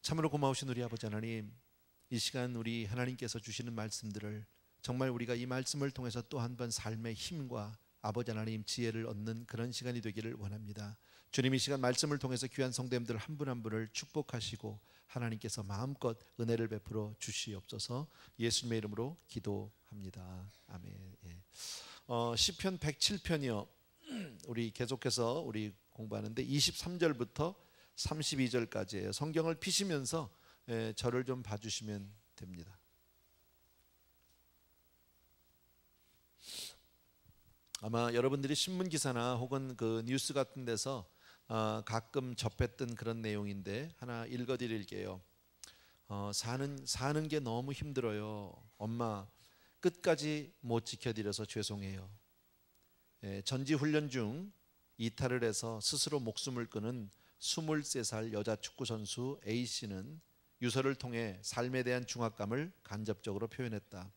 참으로 고마우신 우리 아버지 하나님, 이 시간 우리 하나님께서 주시는 말씀들을 정말 우리가 이 말씀을 통해서 또 한 번 삶의 힘과 아버지 하나님 지혜를 얻는 그런 시간이 되기를 원합니다. 주님, 이 시간 말씀을 통해서 귀한 성도님들 한 분 한 분을 축복하시고 하나님께서 마음껏 은혜를 베풀어 주시옵소서. 예수님의 이름으로 기도합니다. 아멘. 시편 107편이요. 우리 계속해서 우리 공부하는데 23절부터 32절까지예요. 성경을 피시면서 저를 좀 봐주시면 됩니다. 아마 여러분들이 신문 기사나 혹은 그 뉴스 같은 데서 가끔 접했던 그런 내용인데 하나 읽어드릴게요. 사는 게 너무 힘들어요. 엄마 끝까지 못 지켜드려서 죄송해요. 전지훈련 중 이탈을 해서 스스로 목숨을 끊은 23살 여자 축구선수 A씨는 유서를 통해 삶에 대한 중압감을 간접적으로 표현했다.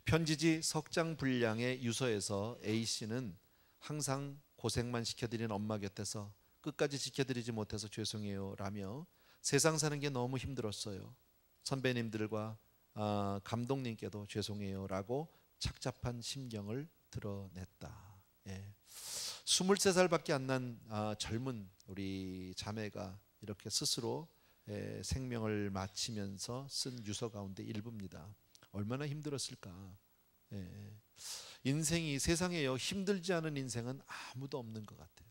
편지지 석 장 분량의 유서에서 A씨는 항상 고생만 시켜드린 엄마 곁에서 끝까지 지켜드리지 못해서 죄송해요 라며 세상 사는 게 너무 힘들었어요. 선배님들과 감독님께도 죄송해요 라고 착잡한 심경을 드러냈다. 23살밖에 안 난 젊은 우리 자매가 이렇게 스스로 생명을 마치면서 쓴 유서 가운데 일부입니다. 얼마나 힘들었을까. 인생이 세상에요, 힘들지 않은 인생은 아무도 없는 것 같아요.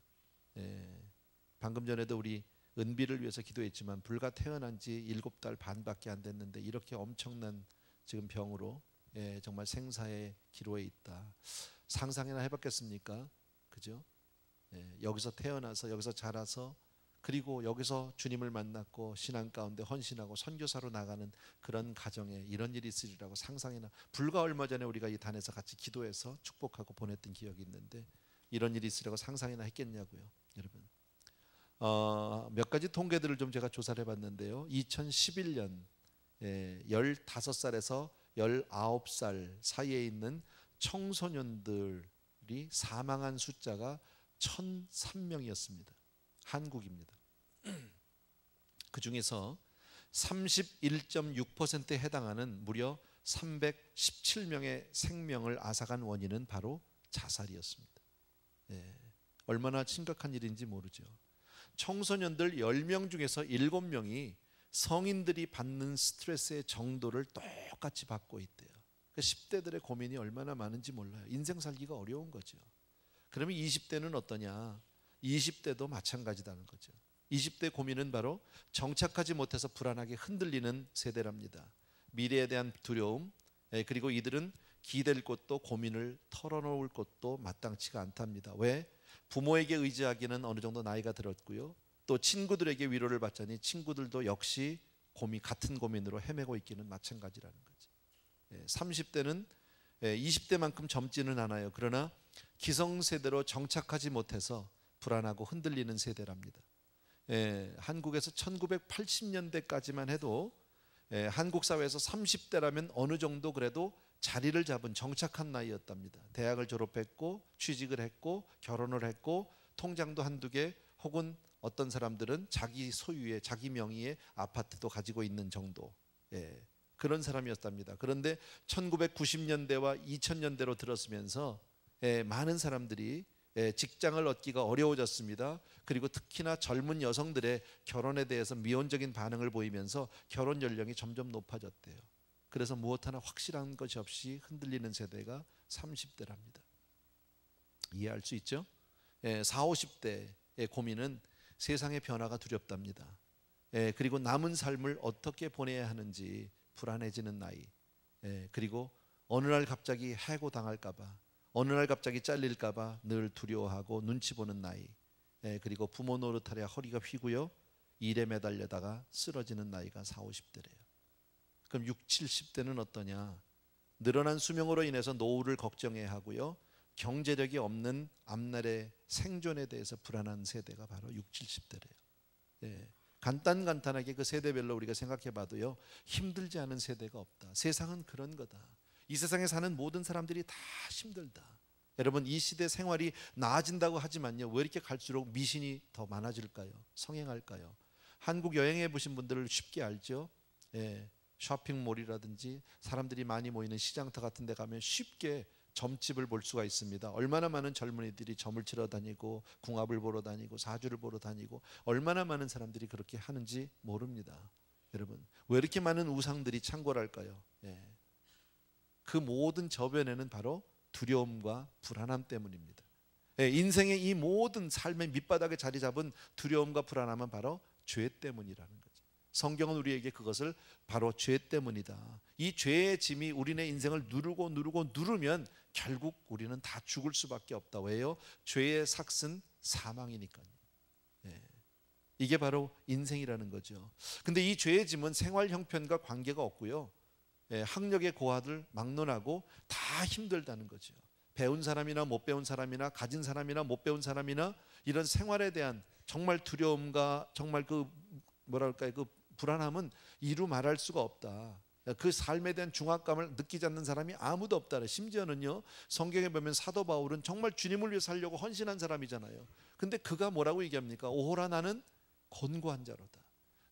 방금 전에도 우리 은비를 위해서 기도했지만 불과 태어난 지 7달 반밖에 안 됐는데 이렇게 엄청난 지금 병으로 정말 생사의 기로에 있다. 상상이나 해봤겠습니까? 그죠? 여기서 태어나서 여기서 자라서 그리고 여기서 주님을 만났고 신앙 가운데 헌신하고 선교사로 나가는 그런 가정에 이런 일이 있으리라고 상상이나, 불과 얼마 전에 우리가 이 단에서 같이 기도해서 축복하고 보냈던 기억이 있는데 이런 일이 있으리라고 상상이나 했겠냐고요. 여러분, 몇 가지 통계들을 좀 제가 조사를 해봤는데요. 2011년 15살에서 19살 사이에 있는 청소년들이 사망한 숫자가 1,003명이었습니다. 한국입니다. 그 중에서 31.6%에 해당하는 무려 317명의 생명을 앗아간 원인은 바로 자살이었습니다. 얼마나 심각한 일인지 모르죠. 청소년들 10명 중에서 7명이 성인들이 받는 스트레스의 정도를 똑같이 받고 있대요. 10대들의 고민이 얼마나 많은지 몰라요. 인생 살기가 어려운 거죠. 그러면 20대는 어떠냐? 20대도 마찬가지다는 거죠. 20대 고민은 바로 정착하지 못해서 불안하게 흔들리는 세대랍니다. 미래에 대한 두려움, 그리고 이들은 기댈 곳도 고민을 털어놓을 곳도 마땅치가 않답니다. 왜? 부모에게 의지하기는 어느 정도 나이가 들었고요. 또 친구들에게 위로를 받자니 친구들도 역시 같은 고민으로 헤매고 있기는 마찬가지라는 거죠. 30대는 20대만큼 젊지는 않아요. 그러나 기성세대로 정착하지 못해서 불안하고 흔들리는 세대랍니다. 한국에서 1980년대까지만 해도 한국 사회에서 30대라면 어느 정도 그래도 자리를 잡은 정착한 나이였답니다. 대학을 졸업했고 취직을 했고 결혼을 했고 통장도 한두 개, 혹은 어떤 사람들은 자기 소유의 자기 명의의 아파트도 가지고 있는 정도, 그런 사람이었답니다. 그런데 1990년대와 2000년대로 들었으면서 많은 사람들이 직장을 얻기가 어려워졌습니다. 그리고 특히나 젊은 여성들의 결혼에 대해서 미온적인 반응을 보이면서 결혼 연령이 점점 높아졌대요. 그래서 무엇 하나 확실한 것이 없이 흔들리는 세대가 30대랍니다. 이해할 수 있죠? 40, 50대의 고민은 세상의 변화가 두렵답니다. 그리고 남은 삶을 어떻게 보내야 하는지 불안해지는 나이, 그리고 어느 날 갑자기 해고당할까 봐, 어느 날 갑자기 잘릴까 봐 늘 두려워하고 눈치 보는 나이, 그리고 부모 노릇하랴 허리가 휘고요 일에 매달려다가 쓰러지는 나이가 40, 50대래요. 그럼 60, 70대는 어떠냐? 늘어난 수명으로 인해서 노후를 걱정해야 하고요, 경제력이 없는 앞날의 생존에 대해서 불안한 세대가 바로 60, 70대래요. 간단하게 그 세대별로 우리가 생각해 봐도요, 힘들지 않은 세대가 없다. 세상은 그런 거다. 이 세상에 사는 모든 사람들이 다 힘들다. 여러분, 이 시대 생활이 나아진다고 하지만요, 왜 이렇게 갈수록 미신이 더 많아질까요? 성행할까요? 한국 여행해 보신 분들을 쉽게 알죠. 예, 쇼핑몰이라든지 사람들이 많이 모이는 시장터 같은 데 가면 쉽게 점집을 볼 수가 있습니다. 얼마나 많은 젊은이들이 점을 치러 다니고 궁합을 보러 다니고 사주를 보러 다니고 얼마나 많은 사람들이 그렇게 하는지 모릅니다. 여러분, 왜 이렇게 많은 우상들이 창궐할까요? 예. 그 모든 저변에는 바로 두려움과 불안함 때문입니다. 예, 인생의 이 모든 삶의 밑바닥에 자리 잡은 두려움과 불안함은 바로 죄 때문이라는 거죠. 성경은 우리에게 그것을 바로 죄 때문이다. 이 죄의 짐이 우리네 인생을 누르면 결국 우리는 다 죽을 수밖에 없다. 왜요? 죄의 삭은 사망이니까요. 예. 이게 바로 인생이라는 거죠. 근데 이 죄의 짐은 생활 형편과 관계가 없고요. 예, 학력의 고하들 막론하고 다 힘들다는 거죠. 배운 사람이나 못 배운 사람이나 가진 사람이나 못 배운 사람이나 이런 생활에 대한 정말 두려움과 정말 그 뭐랄까요, 그 불안함은 이루 말할 수가 없다. 그 삶에 대한 중압감을 느끼지 않는 사람이 아무도 없다. 심지어는요, 성경에 보면 사도 바울은 정말 주님을 위해 살려고 헌신한 사람이잖아요. 근데 그가 뭐라고 얘기합니까? 오호라 나는 곤고한 자로다.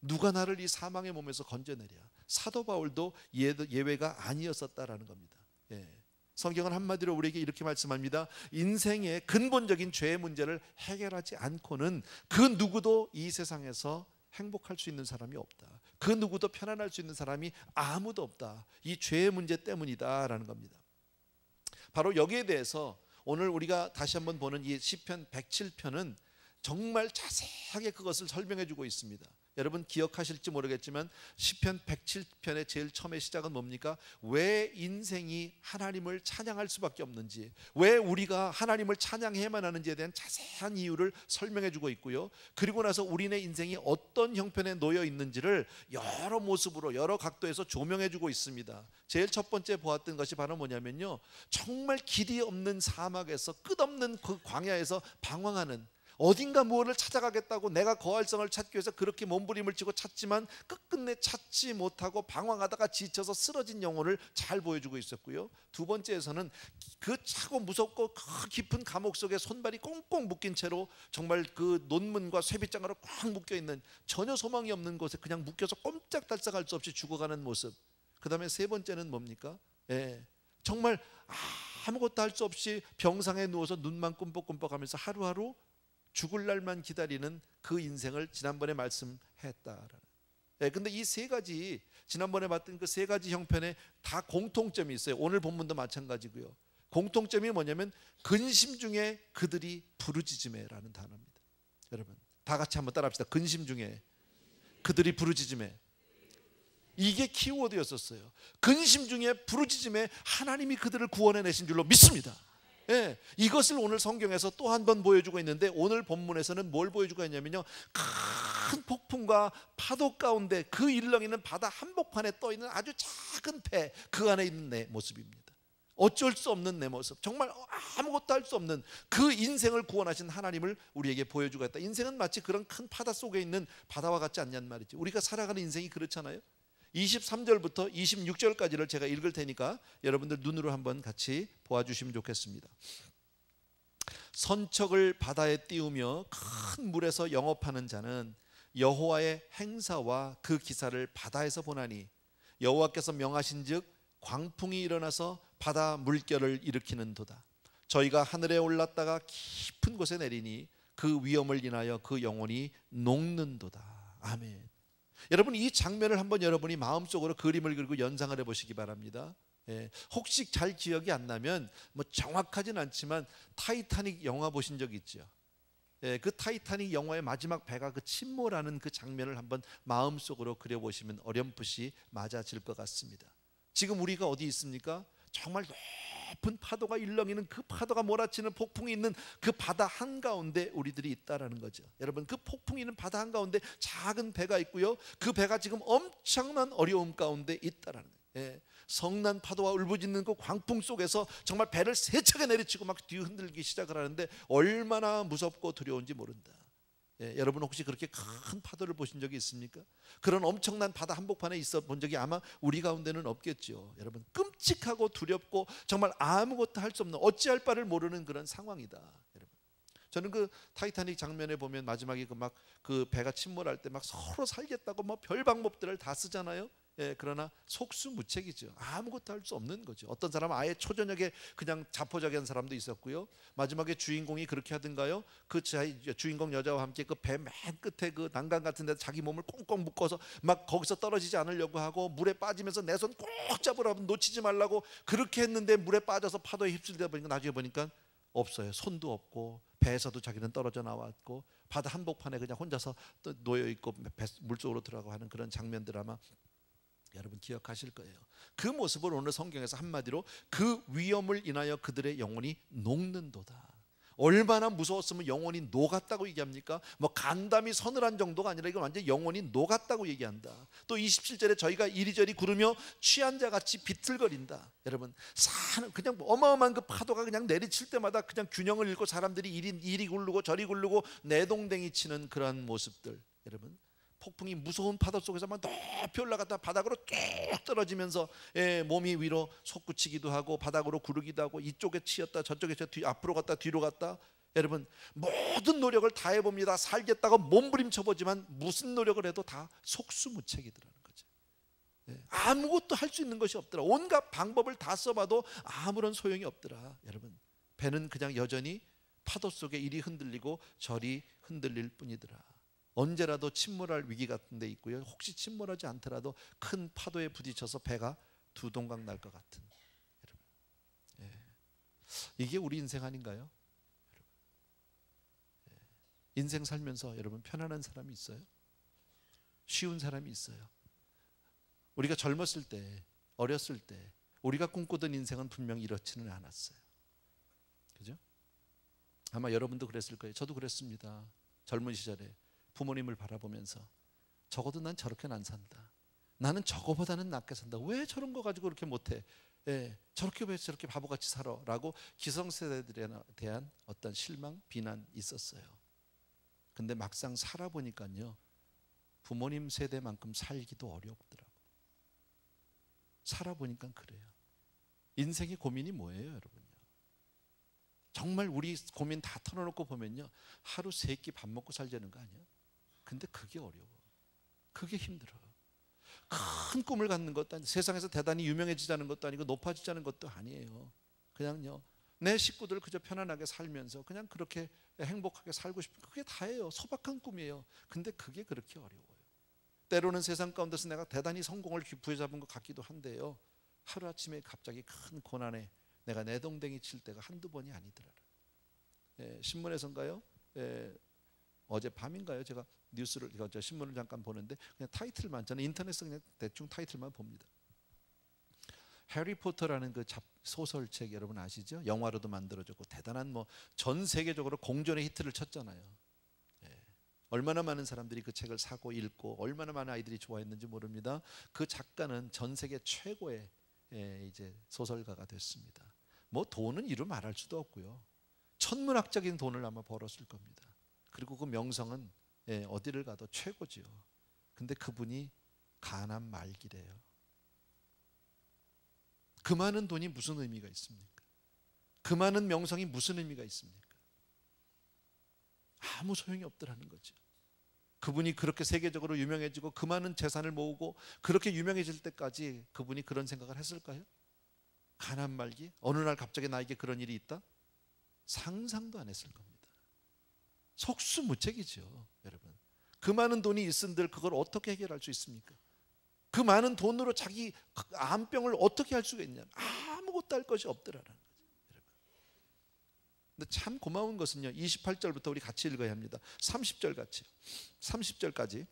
누가 나를 이 사망의 몸에서 건져내랴. 사도 바울도 예외가 아니었었다라는 겁니다. 예. 성경은 한마디로 우리에게 이렇게 말씀합니다. 인생의 근본적인 죄의 문제를 해결하지 않고는 그 누구도 이 세상에서 행복할 수 있는 사람이 없다. 그 누구도 편안할 수 있는 사람이 아무도 없다. 이 죄의 문제 때문이다라는 겁니다. 바로 여기에 대해서 오늘 우리가 다시 한번 보는 이 시편 107편은 정말 자세하게 그것을 설명해 주고 있습니다. 여러분 기억하실지 모르겠지만 시편 107편의 제일 처음의 시작은 뭡니까? 왜 인생이 하나님을 찬양할 수밖에 없는지, 왜 우리가 하나님을 찬양해야만 하는지에 대한 자세한 이유를 설명해 주고 있고요. 그리고 나서 우리네 인생이 어떤 형편에 놓여 있는지를 여러 모습으로 여러 각도에서 조명해 주고 있습니다. 제일 첫 번째 보았던 것이 바로 뭐냐면요, 정말 길이 없는 사막에서 끝없는 그 광야에서 방황하는, 어딘가 무엇을 찾아가겠다고 내가 거할성을 찾기 위해서 그렇게 몸부림을 치고 찾지만 끝끝내 찾지 못하고 방황하다가 지쳐서 쓰러진 영혼을 잘 보여주고 있었고요. 두 번째에서는 그 차고 무섭고 깊은 감옥 속에 손발이 꽁꽁 묶인 채로 정말 그 논문과 쇠빗장으로 꽉 묶여있는, 전혀 소망이 없는 곳에 그냥 묶여서 꼼짝달싹할 수 없이 죽어가는 모습. 그 다음에 세 번째는 뭡니까? 정말 아무것도 할 수 없이 병상에 누워서 눈만 꿈뻑꿈뻑하면서 하루하루 죽을 날만 기다리는 그 인생을 지난번에 말씀했다. 근데 이 세 가지, 지난번에 봤던 그 세 가지 형편에 다 공통점이 있어요. 오늘 본문도 마찬가지고요. 공통점이 뭐냐면 근심 중에 그들이 부르짖음해라는 단어입니다. 여러분 다 같이 한번 따라합시다. 근심 중에 그들이 부르짖음해. 이게 키워드였었어요. 근심 중에 부르짖음에 하나님이 그들을 구원해내신 줄로 믿습니다. 예, 이것을 오늘 성경에서 또 한 번 보여주고 있는데, 오늘 본문에서는 뭘 보여주고 있냐면요, 큰 폭풍과 파도 가운데 그 일렁이는 바다 한복판에 떠있는 아주 작은 배, 그 안에 있는 내 모습입니다. 어쩔 수 없는 내 모습, 정말 아무것도 할 수 없는 그 인생을 구원하신 하나님을 우리에게 보여주고 있다. 인생은 마치 그런 큰 바다 속에 있는 바다와 같지 않냐는 말이지. 우리가 살아가는 인생이 그렇잖아요. 23절부터 26절까지를 제가 읽을 테니까 여러분들 눈으로 한번 같이 보아주시면 좋겠습니다. 선척을 바다에 띄우며 큰 물에서 영업하는 자는 여호와의 행사와 그 기사를 바다에서 보나니, 여호와께서 명하신즉 광풍이 일어나서 바다 물결을 일으키는도다. 저희가 하늘에 올랐다가 깊은 곳에 내리니 그 위험을 인하여 그 영혼이 녹는도다. 아멘. 여러분 이 장면을 한번 여러분이 마음속으로 그림을 그리고 연상을 해보시기 바랍니다. 혹시 잘 기억이 안 나면 뭐 정확하진 않지만 타이타닉 영화 보신 적 있죠? 그 타이타닉 영화의 마지막 배가 그 침몰하는 그 장면을 한번 마음속으로 그려보시면 어렴풋이 맞아질 것 같습니다. 지금 우리가 어디 있습니까? 정말 높은 파도가 일렁이는, 그 파도가 몰아치는 폭풍이 있는 그 바다 한가운데 우리들이 있다라는 거죠. 여러분 그 폭풍이 있는 바다 한가운데 작은 배가 있고요, 그 배가 지금 엄청난 어려움 가운데 있다라는 거예요. 성난 파도와 울부짖는 그 광풍 속에서 정말 배를 세차게 내리치고 막 뒤흔들기 시작을 하는데 얼마나 무섭고 두려운지 모른다. 여러분 혹시 그렇게 큰 파도를 보신 적이 있습니까? 그런 엄청난 바다 한복판에 있어 본 적이 아마 우리 가운데는 없겠죠. 여러분 끔찍하고 두렵고 정말 아무것도 할 수 없는, 어찌할 바를 모르는 그런 상황이다. 여러분 저는 그 타이타닉 장면에 보면 마지막에 그 배가 침몰할 때 막 서로 살겠다고 뭐 별 방법들을 다 쓰잖아요. 예, 그러나 속수무책이죠. 아무것도 할 수 없는 거죠. 어떤 사람은 아예 초저녁에 그냥 자포자기한 사람도 있었고요. 마지막에 주인공이 그렇게 하던가요? 그 주인공 여자와 함께 그 배 맨 끝에 그 난간 같은 데 자기 몸을 꽁꽁 묶어서 막 거기서 떨어지지 않으려고 하고 물에 빠지면서 내 손 꼭 잡으라고 놓치지 말라고 그렇게 했는데 물에 빠져서 파도에 휩쓸리다 보니까 나중에 보니까 없어요. 손도 없고 배에서도 자기는 떨어져 나왔고 바다 한복판에 그냥 혼자서 또 놓여 있고 물속으로 들어가고 하는 그런 장면들 아마 여러분 기억하실 거예요. 그 모습을 오늘 성경에서 한마디로 그 위험을 인하여 그들의 영혼이 녹는도다. 얼마나 무서웠으면 영혼이 녹았다고 얘기합니까? 뭐 간담이 서늘한 정도가 아니라 이건 완전 영혼이 녹았다고 얘기한다. 또 27절에 저희가 이리저리 구르며 취한 자같이 비틀거린다. 여러분 그냥 어마어마한 그 파도가 그냥 내리칠 때마다 그냥 균형을 잃고 사람들이 이리 굴르고 저리 굴르고 내동댕이 치는 그러한 모습들. 여러분 폭풍이 무서운 파도 속에서만 높이 올라갔다 바닥으로 쭉 떨어지면서 몸이 위로 솟구치기도 하고 바닥으로 구르기도 하고 이쪽에 치였다 저쪽에 앞으로 갔다 뒤로 갔다. 여러분 모든 노력을 다 해봅니다. 살겠다고 몸부림쳐보지만 무슨 노력을 해도 다 속수무책이더라는 거죠. 아무것도 할 수 있는 것이 없더라. 온갖 방법을 다 써봐도 아무런 소용이 없더라. 여러분 배는 그냥 여전히 파도 속에 이리 흔들리고 저리 흔들릴 뿐이더라. 언제라도 침몰할 위기 같은 데 있고요. 혹시 침몰하지 않더라도 큰 파도에 부딪혀서 배가 두 동강 날 것 같은. 여러분, 이게 우리 인생 아닌가요? 여러분, 인생 살면서 여러분 편안한 사람이 있어요? 쉬운 사람이 있어요? 우리가 젊었을 때, 어렸을 때 우리가 꿈꾸던 인생은 분명히 이렇지는 않았어요. 그죠? 아마 여러분도 그랬을 거예요. 저도 그랬습니다. 젊은 시절에 부모님을 바라보면서 적어도 난 저렇게는 안 산다. 나는 저거보다는 낫게 산다. 왜 저런 거 가지고 그렇게 못해? 저렇게 왜 저렇게 바보같이 살아? 라고 기성세대들에 대한 어떤 실망, 비난 있었어요. 근데 막상 살아보니까요 부모님 세대만큼 살기도 어렵더라고. 살아보니까 그래요. 인생의 고민이 뭐예요 여러분요? 정말 우리 고민 다 털어놓고 보면요 하루 세 끼 밥 먹고 살자는 거 아니야? 근데 그게 어려워. 그게 힘들어. 큰 꿈을 갖는 것도 아니고 세상에서 대단히 유명해지자는 것도 아니고 높아지자는 것도 아니에요. 그냥요 내 식구들 그저 편안하게 살면서 그냥 그렇게 행복하게 살고 싶은 그게 다예요. 소박한 꿈이에요. 근데 그게 그렇게 어려워요. 때로는 세상 가운데서 내가 대단히 성공을 부여잡은 것 같기도 한데요 하루아침에 갑자기 큰 고난에 내가 내동댕이 칠 때가 한두 번이 아니더라. 신문에서인가요? 어제 밤인가요? 제가 뉴스를 신문을 잠깐 보는데 그냥 타이틀만 저는 인터넷에서 그냥 대충 타이틀만 봅니다. 해리포터라는 그 소설책 여러분 아시죠? 영화로도 만들어졌고 대단한 뭐 전 세계적으로 공전의 히트를 쳤잖아요. 얼마나 많은 사람들이 그 책을 사고 읽고 얼마나 많은 아이들이 좋아했는지 모릅니다. 그 작가는 전 세계 최고의 이제 소설가가 됐습니다. 뭐 돈은 이루 말할 수도 없고요. 천문학적인 돈을 아마 벌었을 겁니다. 그리고 그 명성은 어디를 가도 최고지요. 근데 그분이 가난 말기래요. 그 많은 돈이 무슨 의미가 있습니까? 그 많은 명성이 무슨 의미가 있습니까? 아무 소용이 없더라는 거죠. 그분이 그렇게 세계적으로 유명해지고 그 많은 재산을 모으고 그렇게 유명해질 때까지 그분이 그런 생각을 했을까요? 가난 말기? 어느 날 갑자기 나에게 그런 일이 있다? 상상도 안 했을 겁니다. 속수무책이죠 여러분. 그 많은 돈이 있은들 그걸 어떻게 해결할 수 있습니까? 그 많은 돈으로 자기 암병을 어떻게 할 수가 있냐? 아무것도 할 것이 없더라는 거죠 여러분. 근데 참 고마운 것은요 28절부터 우리 같이 읽어야 합니다. 30절까지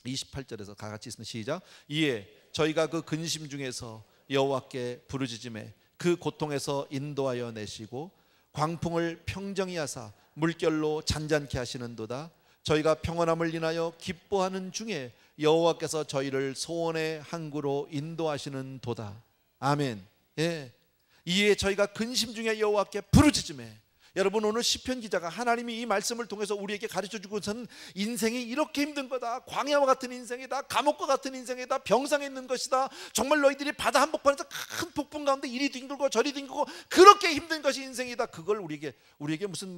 28절에서 다 같이 있으면 시작. 이에 저희가 그 근심 중에서 여호와께 부르짖음에 그 고통에서 인도하여 내시고 광풍을 평정히 하사 물결로 잔잔케 하시는도다. 저희가 평안함을 인하여 기뻐하는 중에 여호와께서 저희를 소원의 항구로 인도하시는 도다. 아멘. 이에 저희가 근심 중에 여호와께 부르짖음에 여러분, 오늘 시편 기자가 하나님이 이 말씀을 통해서 우리에게 가르쳐주고서는 인생이 이렇게 힘든 거다, 광야와 같은 인생이다, 감옥과 같은 인생이다, 병상에 있는 것이다, 정말 너희들이 바다 한복판에서 큰 폭풍 가운데 이리 뒹굴고 저리 뒹굴고 그렇게 힘든 것이 인생이다. 그걸 우리에게 무슨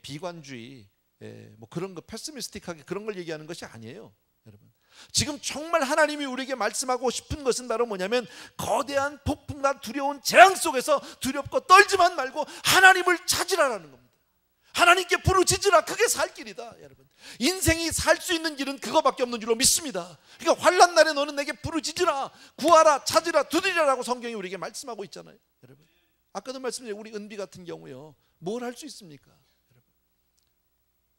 비관주의, 뭐 그런 거 패시미스틱하게 그런 걸 얘기하는 것이 아니에요. 여러분, 지금 정말 하나님이 우리에게 말씀하고 싶은 것은 바로 뭐냐면, 거대한 폭풍과 두려운 재앙 속에서 두렵고 떨지만 말고 하나님을 찾으라라는 겁니다. 하나님께 부르짖으라. 그게 살 길이다. 여러분, 인생이 살 수 있는 길은 그거밖에 없는 줄로 믿습니다. 그러니까 환난 날에 너는 내게 부르짖으라, 구하라, 찾으라, 두드리라라고 성경이 우리에게 말씀하고 있잖아요. 여러분, 아까도 말씀드린 우리 은비 같은 경우요, 뭘 할 수 있습니까? 여러분,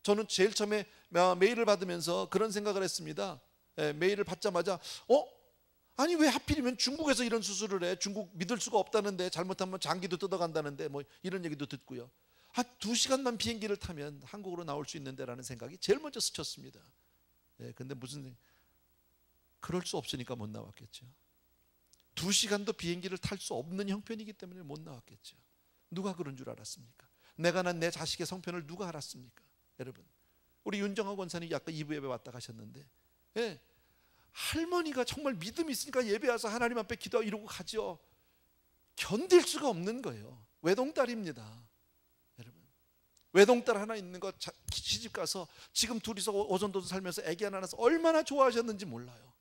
저는 제일 처음에 메일을 받으면서 그런 생각을 했습니다. 메일을 받자마자 아니 왜 하필이면 중국에서 이런 수술을 해? 중국 믿을 수가 없다는데, 잘못하면 장기도 뜯어간다는데, 뭐 이런 얘기도 듣고요. 한 2시간만 비행기를 타면 한국으로 나올 수 있는데 라는 생각이 제일 먼저 스쳤습니다. 근데 그럴 수 없으니까 못 나왔겠죠. 2시간도 비행기를 탈 수 없는 형편이기 때문에 못 나왔겠죠. 누가 그런 줄 알았습니까? 내가 난 내 자식의 성편을 누가 알았습니까? 여러분, 우리 윤정아 권사님 아까 2부 예배 왔다 가셨는데, 할머니가 정말 믿음이 있으니까 예배 와서 하나님 앞에 기도하고 이러고 가죠. 견딜 수가 없는 거예요. 외동딸입니다. 여러분, 외동딸 하나 있는 거 시집 가서 지금 둘이서 오손도손 살면서 아기 하나 낳아서 얼마나 좋아하셨는지 몰라요.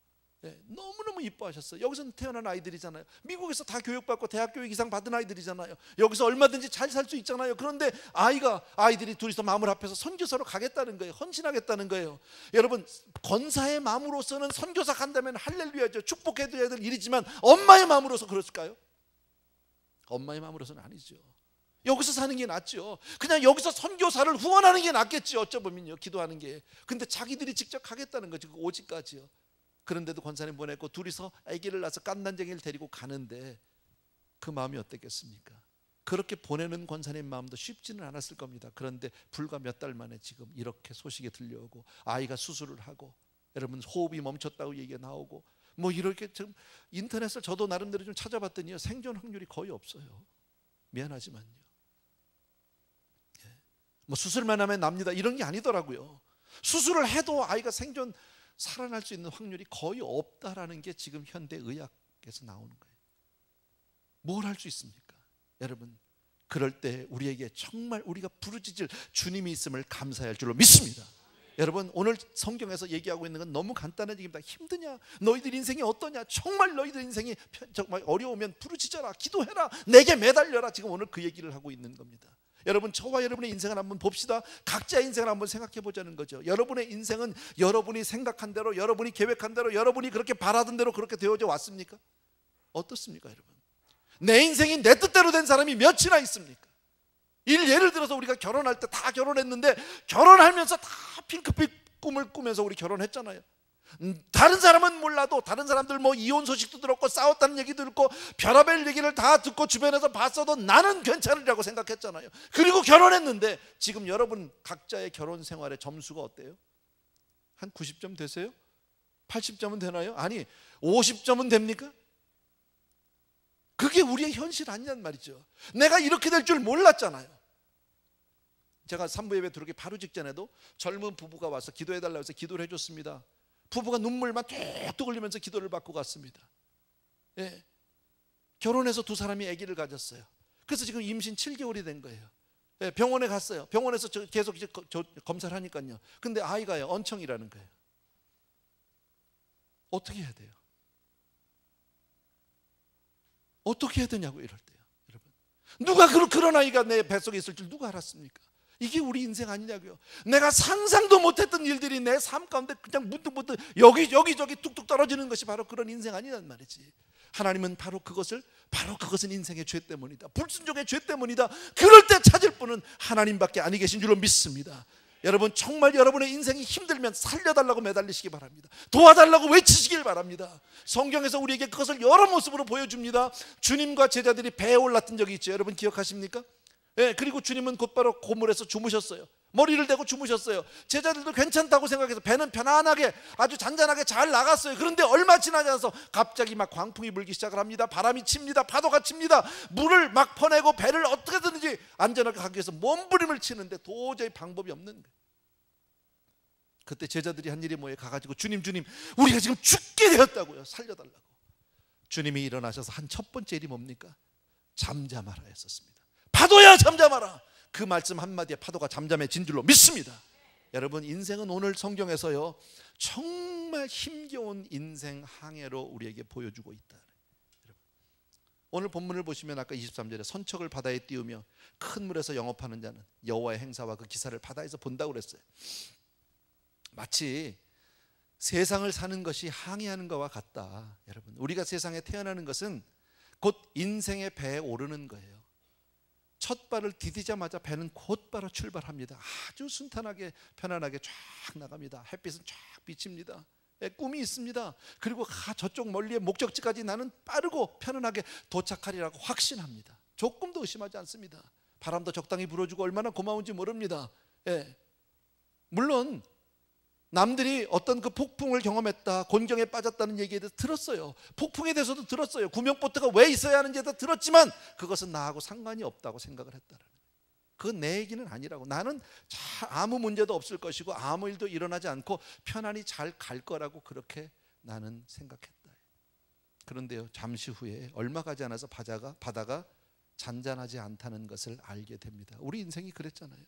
너무너무 이뻐하셨어요. 여기서 태어난 아이들이잖아요. 미국에서 다 교육받고 대학 교육 이상 받은 아이들이잖아요. 여기서 얼마든지 잘 살 수 있잖아요. 그런데 아이들이 둘이서 마음을 합해서 선교사로 가겠다는 거예요. 헌신하겠다는 거예요. 여러분, 권사의 마음으로서는 선교사 간다면 할렐루야죠. 축복해드려야 될 일이지만 엄마의 마음으로서 그랬을까요? 엄마의 마음으로서는 아니죠. 여기서 사는 게 낫죠. 그냥 여기서 선교사를 후원하는 게 낫겠죠. 어쩌보면요, 기도하는 게. 근데 자기들이 직접 가겠다는 거죠. 그 오직까지요. 그런데도 권사님 보냈고 둘이서 아기를 낳아서 깐난쟁이를 데리고 가는데 그 마음이 어땠겠습니까? 그렇게 보내는 권사님 마음도 쉽지는 않았을 겁니다. 그런데 불과 몇 달 만에 지금 이렇게 소식이 들려오고 아이가 수술을 하고, 여러분, 호흡이 멈췄다고 얘기가 나오고, 뭐 이렇게 좀 인터넷을 저도 나름대로 좀 찾아봤더니요, 생존 확률이 거의 없어요. 미안하지만요. 뭐 수술만 하면 납니다 이런 게 아니더라고요. 수술을 해도 아이가 살아날 수 있는 확률이 거의 없다라는 게 지금 현대 의학에서 나오는 거예요. 뭘 할 수 있습니까? 여러분, 그럴 때 우리에게 정말 우리가 부르짖을 주님이 있음을 감사할 줄로 믿습니다. 여러분, 오늘 성경에서 얘기하고 있는 건 너무 간단한 얘기입니다. 힘드냐? 너희들 인생이 어떠냐? 정말 너희들 인생이 정말 어려우면 부르짖어라, 기도해라, 내게 매달려라. 지금 오늘 그 얘기를 하고 있는 겁니다. 여러분, 저와 여러분의 인생을 한번 봅시다. 각자의 인생을 한번 생각해 보자는 거죠. 여러분의 인생은 여러분이 생각한 대로, 여러분이 계획한 대로, 여러분이 그렇게 바라던 대로 그렇게 되어져 왔습니까? 어떻습니까, 여러분? 내 인생이 내 뜻대로 된 사람이 몇이나 있습니까? 예를 들어서 우리가 결혼할 때 다 결혼했는데, 결혼하면서 다 핑크빛 꿈을 꾸면서 우리 결혼했잖아요. 다른 사람은 몰라도, 다른 사람들 뭐 이혼 소식도 들었고 싸웠다는 얘기도 듣고 별의별 얘기를 다 듣고 주변에서 봤어도 나는 괜찮으리라고 생각했잖아요. 그리고 결혼했는데 지금 여러분 각자의 결혼 생활의 점수가 어때요? 한 90점 되세요? 80점은 되나요? 아니, 50점은 됩니까? 그게 우리의 현실 아니란 말이죠. 내가 이렇게 될 줄 몰랐잖아요. 제가 3부 예배 들어오기 바로 직전에도 젊은 부부가 와서 기도해달라고 해서 기도를 해줬습니다. 부부가 눈물만 뚝뚝 흘리면서 기도를 받고 갔습니다. 결혼해서 두 사람이 아기를 가졌어요. 그래서 지금 임신 7개월이 된 거예요. 병원에 갔어요. 병원에서 계속 검사를 하니까요. 근데 아이가요, 언청이라는 거예요. 어떻게 해야 돼요? 어떻게 해야 되냐고, 이럴 때요. 여러분, 누가 그런 아이가 내 뱃속에 있을 줄 누가 알았습니까? 이게 우리 인생 아니냐고요. 내가 상상도 못했던 일들이 내 삶 가운데 그냥 문득문득 여기저기 뚝뚝 떨어지는 것이 바로 그런 인생 아니란 말이지. 하나님은 바로 그것은 인생의 죄 때문이다, 불순종의 죄 때문이다. 그럴 때 찾을 분은 하나님밖에 아니 계신 줄로 믿습니다. 여러분, 정말 여러분의 인생이 힘들면 살려달라고 매달리시기 바랍니다. 도와달라고 외치시길 바랍니다. 성경에서 우리에게 그것을 여러 모습으로 보여줍니다. 주님과 제자들이 배에 올랐던 적이 있죠. 여러분 기억하십니까? 그리고 주님은 곧바로 고물에서 주무셨어요. 머리를 대고 주무셨어요. 제자들도 괜찮다고 생각해서 배는 편안하게 아주 잔잔하게 잘 나갔어요. 그런데 얼마 지나지 않아서 갑자기 막 광풍이 불기 시작을 합니다. 바람이 칩니다. 파도가 칩니다. 물을 막 퍼내고 배를 어떻게든지 안전하게 가기 위해서 몸부림을 치는데 도저히 방법이 없는 거예요. 그때 제자들이 한 일이 뭐예요? 가가지고 주님 우리가 지금 죽게 되었다고요. 살려달라고. 주님이 일어나셔서 한 첫 번째 일이 뭡니까? 잠잠하라 했었습니다. 파도야 잠잠하라. 그 말씀 한마디에 파도가 잠잠해진 줄로 믿습니다. 여러분, 인생은 오늘 성경에서요 정말 힘겨운 인생 항해로 우리에게 보여주고 있다. 오늘 본문을 보시면 아까 23절에 선척을 바다에 띄우며 큰 물에서 영업하는 자는 여호와의 행사와 그 기사를 바다에서 본다고 그랬어요. 마치 세상을 사는 것이 항해하는 것과 같다. 여러분, 우리가 세상에 태어나는 것은 곧 인생의 배에 오르는 거예요. 첫 발을 디디자마자 배는 곧바로 출발합니다. 아주 순탄하게 편안하게 쫙 나갑니다. 햇빛은 쫙 비칩니다. 꿈이 있습니다. 그리고 저쪽 멀리의 목적지까지 나는 빠르고 편안하게 도착하리라고 확신합니다. 조금도 의심하지 않습니다. 바람도 적당히 불어주고 얼마나 고마운지 모릅니다. 물론 남들이 어떤 그 폭풍을 경험했다, 곤경에 빠졌다는 얘기에 대해서 들었어요. 폭풍에 대해서도 들었어요. 구명보트가 왜 있어야 하는지에 대해서 들었지만 그것은 나하고 상관이 없다고 생각을 했다는 거예요. 그건 내 얘기는 아니라고. 나는 아무 문제도 없을 것이고 아무 일도 일어나지 않고 편안히 잘 갈 거라고 그렇게 나는 생각했다. 그런데요, 잠시 후에 얼마 가지 않아서 바다가 잔잔하지 않다는 것을 알게 됩니다. 우리 인생이 그랬잖아요.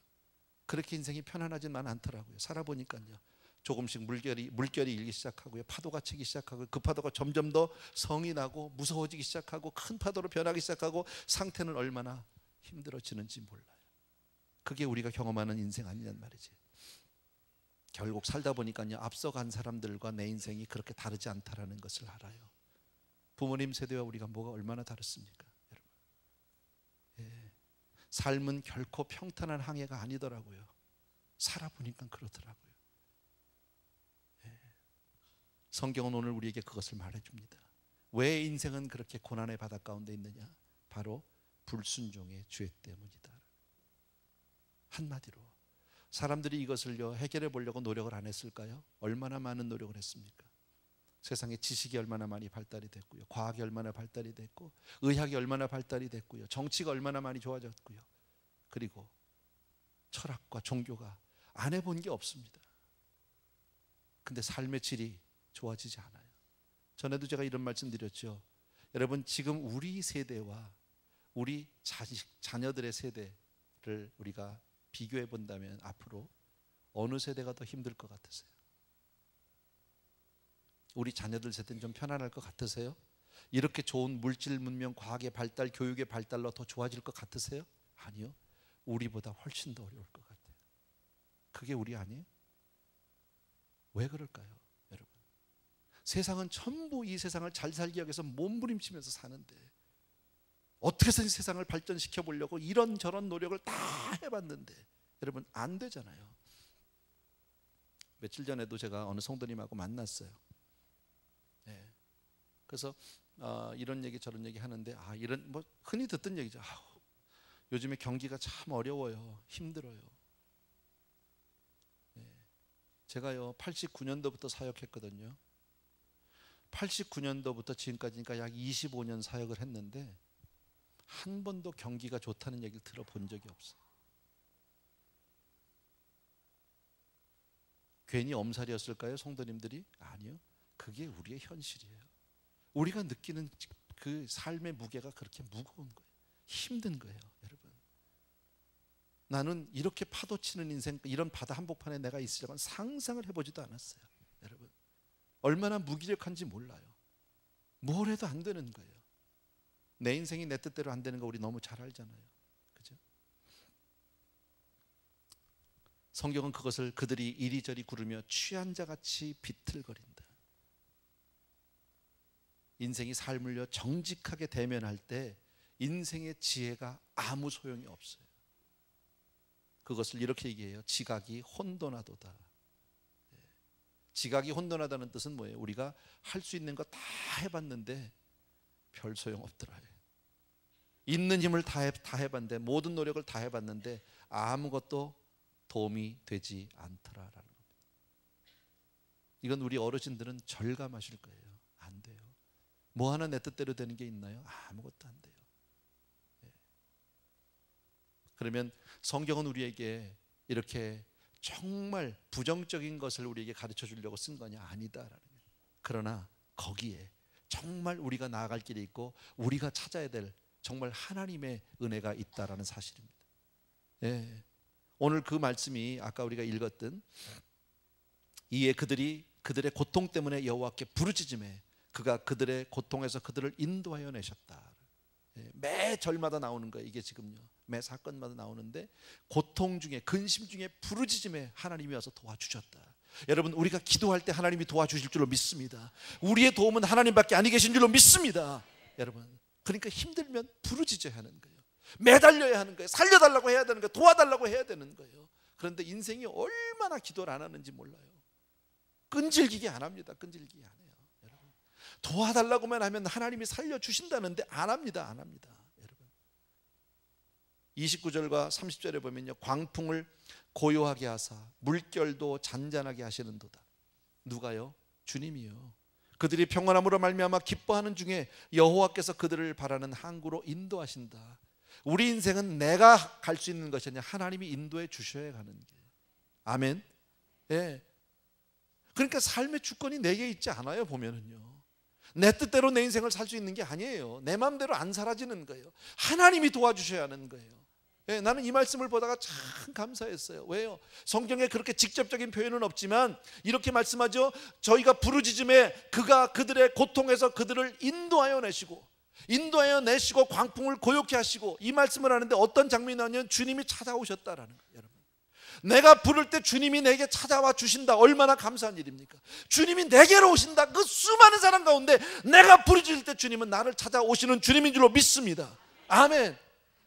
그렇게 인생이 편안하지만 않더라고요. 살아보니까요, 조금씩 물결이 일기 시작하고요, 파도가 치기 시작하고, 그 파도가 점점 더 성이 나고 무서워지기 시작하고 큰 파도로 변하기 시작하고 상태는 얼마나 힘들어지는지 몰라요. 그게 우리가 경험하는 인생 아니란 말이지. 결국 살다 보니까요, 앞서간 사람들과 내 인생이 그렇게 다르지 않다라는 것을 알아요. 부모님 세대와 우리가 뭐가 얼마나 다릅니까, 여러분? 삶은 결코 평탄한 항해가 아니더라고요. 살아보니까 그렇더라고요. 성경은 오늘 우리에게 그것을 말해줍니다. 왜 인생은 그렇게 고난의 바다 가운데 있느냐? 바로 불순종의 죄 때문이다. 한마디로 사람들이 이것을요 해결해 보려고 노력을 안 했을까요? 얼마나 많은 노력을 했습니까? 세상에 지식이 얼마나 많이 발달이 됐고요, 과학이 얼마나 발달이 됐고, 의학이 얼마나 발달이 됐고요, 정치가 얼마나 많이 좋아졌고요, 그리고 철학과 종교가 안 해본 게 없습니다. 근데 삶의 질이 좋아지지 않아요. 전에도 제가 이런 말씀 드렸죠. 여러분, 지금 우리 세대와 우리 자녀들의 세대를 우리가 비교해 본다면 앞으로 어느 세대가 더 힘들 것 같으세요? 우리 자녀들 세대는 좀 편안할 것 같으세요? 이렇게 좋은 물질 문명, 과학의 발달, 교육의 발달로 더 좋아질 것 같으세요? 아니요. 우리보다 훨씬 더 어려울 것 같아요. 그게 우리 아니에요? 왜 그럴까요, 여러분? 세상은 전부 이 세상을 잘 살기 위해서 몸부림치면서 사는데 어떻게 해서 세상을 발전시켜 보려고 이런저런 노력을 다 해봤는데 여러분, 안 되잖아요. 며칠 전에도 제가 어느 성도님하고 만났어요. 그래서 이런 얘기 저런 얘기 하는데 이런 뭐 흔히 듣던 얘기죠. 요즘에 경기가 참 어려워요. 힘들어요. 제가요 89년도부터 사역했거든요. 89년도부터 지금까지니까 약 25년 사역을 했는데 한 번도 경기가 좋다는 얘기를 들어본 적이 없어요. 괜히 엄살이었을까요, 성도님들이? 아니요. 그게 우리의 현실이에요. 우리가 느끼는 그 삶의 무게가 그렇게 무거운 거예요. 힘든 거예요, 여러분. 나는 이렇게 파도 치는 인생, 이런 바다 한복판에 내가 있으려고 상상을 해보지도 않았어요. 여러분, 얼마나 무기력한지 몰라요. 뭘 해도 안 되는 거예요. 내 인생이 내 뜻대로 안 되는 거 우리 너무 잘 알잖아요. 그죠? 성경은 그것을 그들이 이리저리 구르며 취한 자같이 비틀거린다. 인생이 삶을요 정직하게 대면할 때 인생의 지혜가 아무 소용이 없어요. 그것을 이렇게 얘기해요. 지각이 혼돈하도다. 지각이 혼돈하다는 뜻은 뭐예요? 우리가 할 수 있는 거 다 해봤는데 별 소용 없더라. 있는 힘을 다 해봤는데, 모든 노력을 다 해봤는데 아무것도 도움이 되지 않더라라는 겁니다. 이건 우리 어르신들은 절감하실 거예요. 안 돼요. 뭐 하나 내 뜻대로 되는 게 있나요? 아무것도 안 돼요. 그러면 성경은 우리에게 이렇게 정말 부정적인 것을 우리에게 가르쳐 주려고 쓴 거냐? 아니다라는 거예요. 그러나 거기에 정말 우리가 나아갈 길이 있고 우리가 찾아야 될 정말 하나님의 은혜가 있다라는 사실입니다. 예. 오늘 그 말씀이 아까 우리가 읽었던 이에 그들이 그들의 고통 때문에 여호와께 부르짖음에 그가 그들의 고통에서 그들을 인도하여 내셨다. 예. 매 절마다 나오는 거예요. 이게 지금요. 매 사건마다 나오는데 고통 중에 근심 중에 부르짖음에 하나님이 와서 도와주셨다. 여러분 우리가 기도할 때 하나님이 도와주실 줄로 믿습니다. 우리의 도움은 하나님밖에 아니 계신 줄로 믿습니다. 여러분 그러니까 힘들면 부르짖어야 하는 거예요. 매달려야 하는 거예요. 살려달라고 해야 되는 거예요. 도와달라고 해야 되는 거예요. 그런데 인생이 얼마나 기도를 안 하는지 몰라요. 끈질기게 안 합니다. 끈질기게 안 해요. 여러분 도와달라고만 하면 하나님이 살려주신다는데 안 합니다. 안 합니다. 여러분 29절과 30절에 보면요, 광풍을 고요하게 하사 물결도 잔잔하게 하시는도다. 누가요? 주님이요. 그들이 평안함으로 말미암아 기뻐하는 중에 여호와께서 그들을 바라는 항구로 인도하신다. 우리 인생은 내가 갈 수 있는 것이 아니라 하나님이 인도해 주셔야 가는 게. 아멘. 예. 그러니까 삶의 주권이 내게 있지 않아요. 보면은요, 내 뜻대로 내 인생을 살 수 있는 게 아니에요. 내 마음대로 안 사라지는 거예요. 하나님이 도와주셔야 하는 거예요. 예, 나는 이 말씀을 보다가 참 감사했어요. 왜요? 성경에 그렇게 직접적인 표현은 없지만 이렇게 말씀하죠. 저희가 부르짖음에 그가 그들의 고통에서 그들을 인도하여 내시고 광풍을 고요케 하시고, 이 말씀을 하는데 어떤 장면이 나오냐면 주님이 찾아오셨다라는 거예요. 여러분, 내가 부를 때 주님이 내게 찾아와 주신다. 얼마나 감사한 일입니까? 주님이 내게로 오신다. 그 수많은 사람 가운데 내가 부르짖을 때 주님은 나를 찾아오시는 주님인 줄로 믿습니다. 아멘.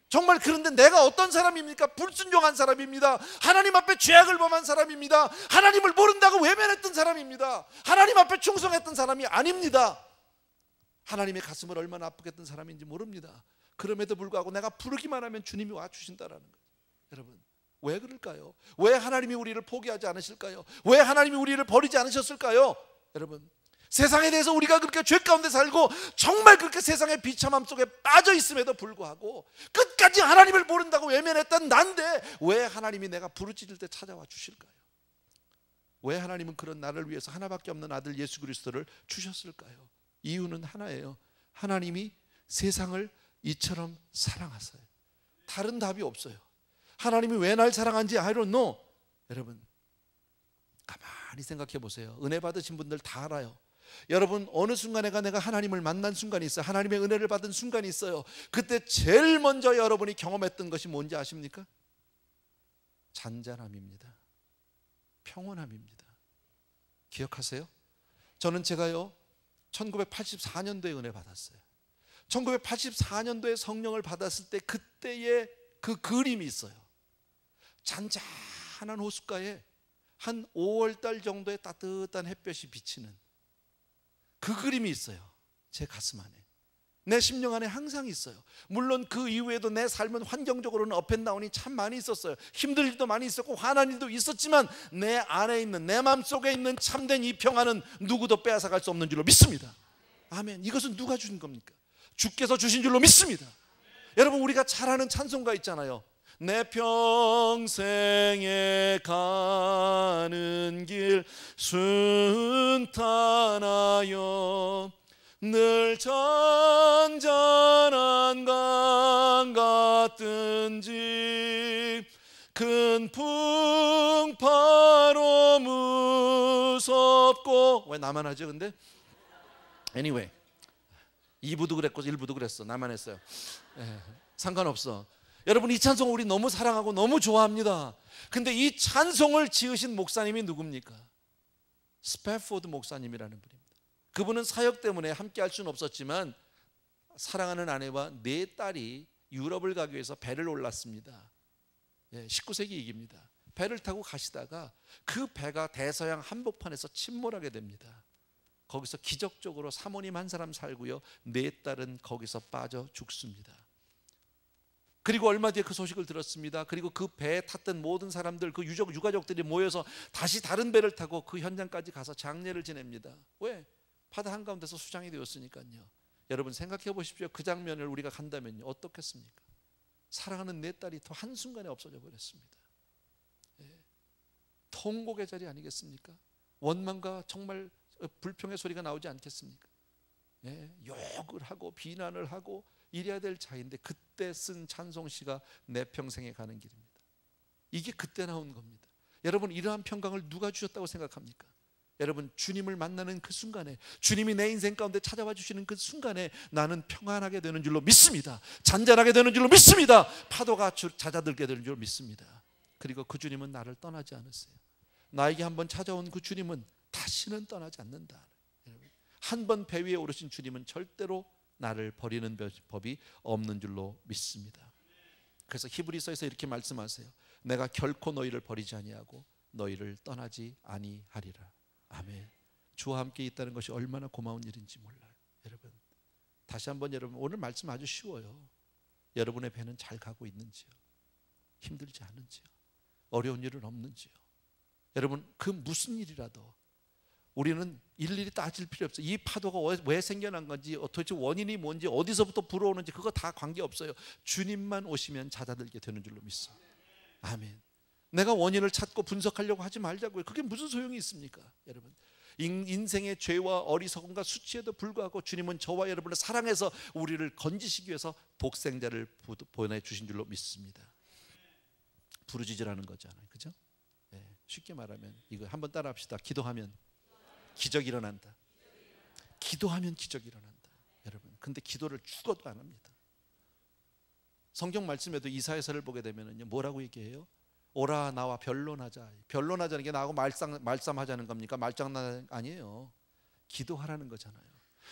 정말 그런데 내가 어떤 사람입니까? 불순종한 사람입니다. 하나님 앞에 죄악을 범한 사람입니다. 하나님을 모른다고 외면했던 사람입니다. 하나님 앞에 충성했던 사람이 아닙니다. 하나님의 가슴을 얼마나 아프게 했던 사람인지 모릅니다. 그럼에도 불구하고 내가 부르기만 하면 주님이 와주신다라는 거예요. 여러분, 왜 그럴까요? 왜 하나님이 우리를 포기하지 않으실까요? 왜 하나님이 우리를 버리지 않으셨을까요? 여러분, 세상에 대해서 우리가 그렇게 죄 가운데 살고 정말 그렇게 세상의 비참함 속에 빠져 있음에도 불구하고 끝까지 하나님을 모른다고 외면했던 난데 왜 하나님이 내가 부르짖을 때 찾아와 주실까요? 왜 하나님은 그런 나를 위해서 하나밖에 없는 아들 예수 그리스도를 주셨을까요? 이유는 하나예요. 하나님이 세상을 이처럼 사랑하세요. 다른 답이 없어요. 하나님이 왜 날 사랑한지 I don't know. 여러분, 가만히 생각해 보세요. 은혜 받으신 분들 다 알아요. 여러분, 어느 순간에 내가 하나님을 만난 순간이 있어요. 하나님의 은혜를 받은 순간이 있어요. 그때 제일 먼저 여러분이 경험했던 것이 뭔지 아십니까? 잔잔함입니다. 평온함입니다. 기억하세요? 저는 제가요 1984년도에 은혜 받았어요. 1984년도에 성령을 받았을 때 그때의 그 그림이 있어요. 잔잔한 호숫가에 한 5월달 정도의 따뜻한 햇볕이 비치는 그 그림이 있어요. 제 가슴 안에, 내 심령 안에 항상 있어요. 물론 그 이후에도 내 삶은 환경적으로는 업앤다운이 참 많이 있었어요. 힘들 일도 많이 있었고 화난 일도 있었지만 내 안에 있는, 내 마음속에 있는 참된 이 평안은 누구도 빼앗아갈 수 없는 줄로 믿습니다. 아멘. 이것은 누가 주신 겁니까? 주께서 주신 줄로 믿습니다. 여러분, 우리가 잘 아는 찬송가 있잖아요. 내 평생에 가는 길 순탄하여 늘 잔잔한 강 같든지 큰 풍파로 무섭고. 왜 나만 하죠 근데? Anyway, 2부도 그랬고 1부도 그랬어. 나만 했어요. 상관없어. 여러분, 이 찬송 우리 너무 사랑하고 너무 좋아합니다. 근데 이 찬송을 지으신 목사님이 누굽니까? 스패포드 목사님이라는 분입니다. 그분은 사역 때문에 함께 할 수는 없었지만 사랑하는 아내와 4딸이 유럽을 가기 위해서 배를 올랐습니다. 19세기 얘기입니다. 배를 타고 가시다가 그 배가 대서양 한복판에서 침몰하게 됩니다. 거기서 기적적으로 사모님 한 사람 살고요, 4딸은 거기서 빠져 죽습니다. 그리고 얼마 뒤에 그 소식을 들었습니다. 그리고 그 배에 탔던 모든 사람들, 그 유가족들이 모여서 다시 다른 배를 타고 그 현장까지 가서 장례를 지냅니다. 왜? 바다 한가운데서 수장이 되었으니까요. 여러분 생각해 보십시오. 그 장면을 우리가 간다면요, 어떻겠습니까? 사랑하는 내 딸이 또 한순간에 없어져 버렸습니다. 통곡의 자리 아니겠습니까? 원망과 정말 불평의 소리가 나오지 않겠습니까? 욕을 하고 비난을 하고 이래야 될 자인데 그때 쓴 찬송시가 내 평생에 가는 길입니다. 이게 그때 나온 겁니다. 여러분, 이러한 평강을 누가 주셨다고 생각합니까? 여러분, 주님을 만나는 그 순간에, 주님이 내 인생 가운데 찾아와 주시는 그 순간에 나는 평안하게 되는 줄로 믿습니다. 잔잔하게 되는 줄로 믿습니다. 파도가 잦아들게 되는 줄로 믿습니다. 그리고 그 주님은 나를 떠나지 않으세요. 나에게 한번 찾아온 그 주님은 다시는 떠나지 않는다. 한 번 배 위에 오르신 주님은 절대로 나를 버리는 법이 없는 줄로 믿습니다. 그래서 히브리서에서 이렇게 말씀하세요. 내가 결코 너희를 버리지 아니하고 너희를 떠나지 아니하리라. 아멘. 주와 함께 있다는 것이 얼마나 고마운 일인지 몰라요. 여러분, 다시 한번 여러분, 오늘 말씀 아주 쉬워요. 여러분의 배는 잘 가고 있는지요? 힘들지 않은지요? 어려운 일은 없는지요? 여러분, 그 무슨 일이라도 우리는 일일이 따질 필요 없어요. 이 파도가 왜 생겨난 건지, 도대체 원인이 뭔지, 어디서부터 불어오는지 그거 다 관계없어요. 주님만 오시면 잦아들게 되는 줄로 믿습니다. 아멘. 내가 원인을 찾고 분석하려고 하지 말자고요. 그게 무슨 소용이 있습니까? 여러분, 인생의 죄와 어리석음과 수치에도 불구하고 주님은 저와 여러분을 사랑해서 우리를 건지시기 위해서 독생자를 보내주신 줄로 믿습니다. 부르짖으라는 거잖아요. 그죠? 쉽게 말하면 이거 한번 따라 합시다. 기도하면 기적이 일어난다. 기도하면 기적이 일어난다. 여러분, 근데 기도를 죽어도 안 합니다. 성경 말씀에도 이사야서를 보게 되면은요, 뭐라고 얘기해요? 오라 나와 변론하자. 변론하자는 게 나하고 말싸움하자는 겁니까? 말장난 아니에요. 기도하라는 거잖아요.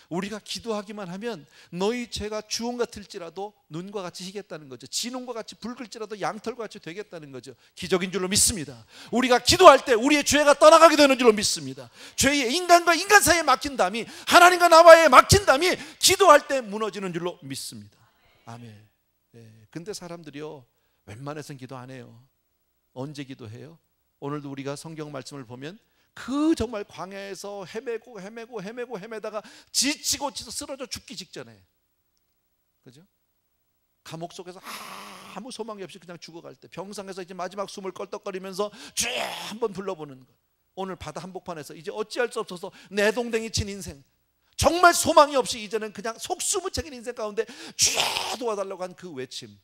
우리가 기도하기만 하면 너희 죄가 주홍 같을지라도 눈과 같이 희겠다는 거죠. 진홍과 같이 붉을지라도 양털과 같이 되겠다는 거죠. 기적인 줄로 믿습니다. 우리가 기도할 때 우리의 죄가 떠나가게 되는 줄로 믿습니다. 죄의 인간과 인간 사이에 막힌 담이 하나님과 나와의 막힌 담이 기도할 때 무너지는 줄로 믿습니다. 아멘. 근데 사람들이요, 웬만해서는 기도 안 해요. 언제 기도해요? 오늘도 우리가 성경 말씀을 보면 그 정말 광야에서 헤매다가 지치고 쓰러져 죽기 직전에, 그죠? 감옥 속에서 아무 소망이 없이 그냥 죽어갈 때, 병상에서 이제 마지막 숨을 껄떡거리면서 주 한번 불러보는 것. 오늘 바다 한복판에서 이제 어찌할 수 없어서 내동댕이 친 인생, 정말 소망이 없이 이제는 그냥 속수무책인 인생 가운데 주여 도와달라고 한 그 외침.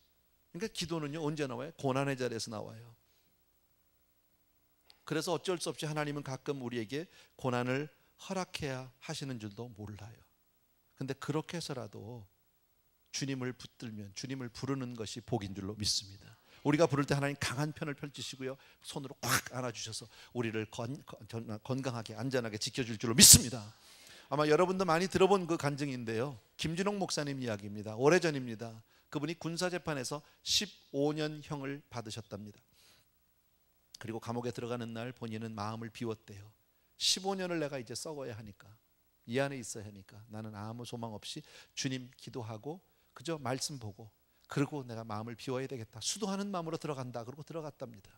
그러니까 기도는요, 언제 나와요? 고난의 자리에서 나와요. 그래서 어쩔 수 없이 하나님은 가끔 우리에게 고난을 허락해야 하시는 줄도 몰라요. 근데 그렇게 해서라도 주님을 붙들면, 주님을 부르는 것이 복인 줄로 믿습니다. 우리가 부를 때 하나님 강한 편을 펼치시고요, 손으로 꽉 안아주셔서 우리를 건강하게 안전하게 지켜줄 줄로 믿습니다. 아마 여러분도 많이 들어본 그 간증인데요, 김준홍 목사님 이야기입니다. 오래전입니다. 그분이 군사재판에서 15년형을 받으셨답니다. 그리고 감옥에 들어가는 날 본인은 마음을 비웠대요. 15년을 내가 이제 썩어야 하니까, 이 안에 있어야 하니까 나는 아무 소망 없이 주님 기도하고 그저 말씀 보고, 그리고 내가 마음을 비워야 되겠다, 수도하는 마음으로 들어간다. 그러고 들어갔답니다.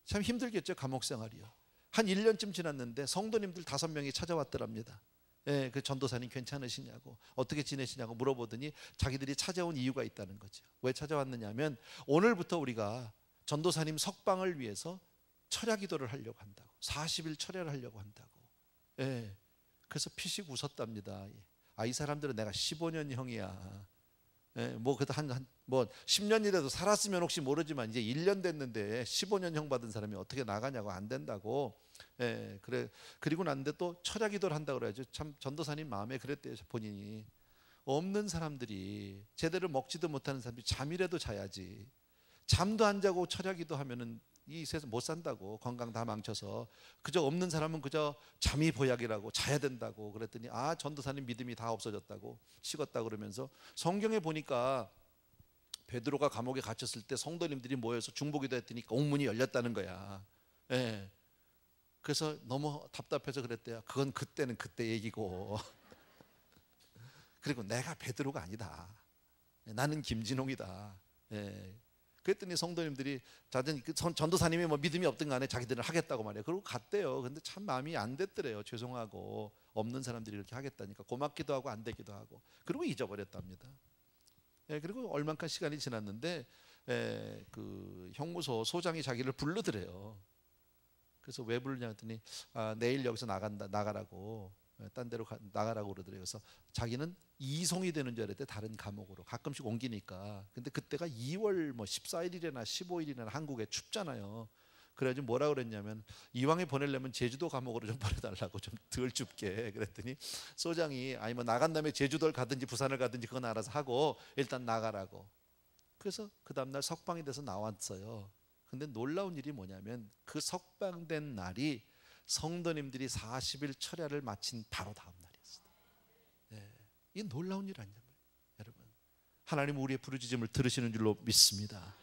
참 힘들겠죠, 감옥 생활이요. 한 1년쯤 지났는데 성도님들 5명이 찾아왔더랍니다. 그 전도사님 괜찮으시냐고, 어떻게 지내시냐고 물어보더니 자기들이 찾아온 이유가 있다는 거죠. 왜 찾아왔느냐면 오늘부터 우리가 전도사님 석방을 위해서 철야 기도를 하려고 한다고, 40일 철야를 하려고 한다고. 그래서 피식 웃었답니다. 이 사람들은 내가 15년형이야. 뭐 그래도 뭐 10년이라도 살았으면 혹시 모르지만 이제 1년 됐는데 15년형 받은 사람이 어떻게 나가냐고, 안 된다고. 그래. 그리고 났는데 또 철야 기도를 한다고 그래야죠. 참 전도사님 마음에 그랬대요. 본인이 없는 사람들이, 제대로 먹지도 못하는 사람들이 잠이라도 자야지, 잠도 안 자고 철야 기도하면은 이 세상 못 산다고, 건강 다 망쳐서. 그저 없는 사람은 그저 잠이 보약이라고, 자야 된다고 그랬더니 전도사님 믿음이 다 없어졌다고, 식었다고 그러면서, 성경에 보니까 베드로가 감옥에 갇혔을 때 성도님들이 모여서 중보기도 했더니 옥문이 열렸다는 거야. 그래서 너무 답답해서 그랬대요. 그건 그때는 그때 얘기고 그리고 내가 베드로가 아니다, 나는 김진홍이다. 예. 그랬더니 성도님들이 전도사님이 뭐 믿음이 없든 간에 자기들은 하겠다고 말이에요. 그러고 갔대요. 근데 참 마음이 안 됐더래요. 죄송하고 없는 사람들이 이렇게 하겠다니까 고맙기도 하고 안 되기도 하고. 그리고 잊어버렸답니다. 예, 그리고 얼만큼 시간이 지났는데 그 형무소 소장이 자기를 부르더래요. 그래서 왜 부르냐 했더니 내일 여기서 나가라고, 딴 데로 나가라고 그러더래요. 그래서 자기는 이송이 되는 줄 알았대. 다른 감옥으로 가끔씩 옮기니까. 근데 그때가 2월 뭐 14일이나 15일이나 한국에 춥잖아요. 그래가지고 뭐라 그랬냐면 이왕에 보내려면 제주도 감옥으로 좀 보내달라고, 좀 덜 춥게. 그랬더니 소장이 아니 뭐 나간 다음에 제주도를 가든지 부산을 가든지 그건 알아서 하고 일단 나가라고. 그래서 그 다음날 석방이 돼서 나왔어요. 근데 놀라운 일이 뭐냐면 그 석방된 날이 성도님들이 40일 철야를 마친 바로 다음 날이었어요. 이게 놀라운 일 아니냐 말이에요. 여러분, 하나님 우리의 부르짖음을 들으시는 줄로 믿습니다.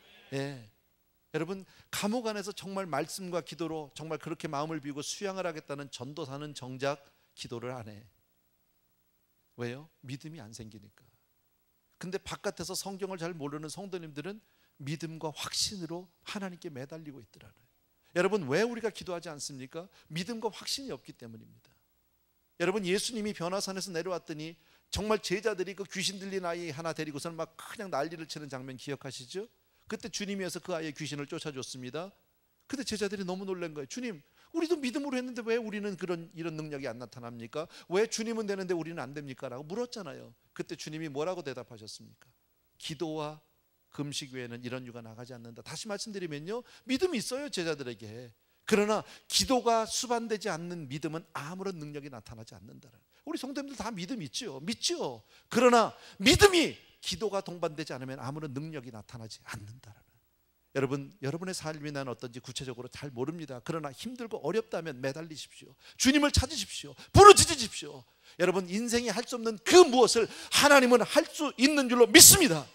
여러분, 감옥 안에서 정말 말씀과 기도로 정말 그렇게 마음을 비우고 수양을 하겠다는 전도사는 정작 기도를 안 해. 왜요? 믿음이 안 생기니까. 근데 바깥에서 성경을 잘 모르는 성도님들은 믿음과 확신으로 하나님께 매달리고 있더라고요. 여러분, 왜 우리가 기도하지 않습니까? 믿음과 확신이 없기 때문입니다. 여러분, 예수님이 변화산에서 내려왔더니 정말 제자들이 그 귀신 들린 아이 하나 데리고서는 막 그냥 난리를 치는 장면 기억하시죠? 그때 주님이 와서 그 아이의 귀신을 쫓아줬습니다. 근데 제자들이 너무 놀란 거예요. 주님, 우리도 믿음으로 했는데 왜 우리는 이런 능력이 안 나타납니까? 왜 주님은 되는데 우리는 안 됩니까? 라고 물었잖아요. 그때 주님이 뭐라고 대답하셨습니까? 기도와 금식 외에는 이런 유가 나가지 않는다. 다시 말씀드리면요, 믿음이 있어요, 제자들에게. 그러나 기도가 수반되지 않는 믿음은 아무런 능력이 나타나지 않는다. 우리 성도님들 다 믿음 있죠? 믿죠? 그러나 믿음이 기도가 동반되지 않으면 아무런 능력이 나타나지 않는다. 여러분, 여러분의 삶이 난 어떤지 구체적으로 잘 모릅니다. 그러나 힘들고 어렵다면 매달리십시오. 주님을 찾으십시오. 부르짖으십시오. 여러분, 인생이 할 수 없는 그 무엇을 하나님은 할 수 있는 줄로 믿습니다.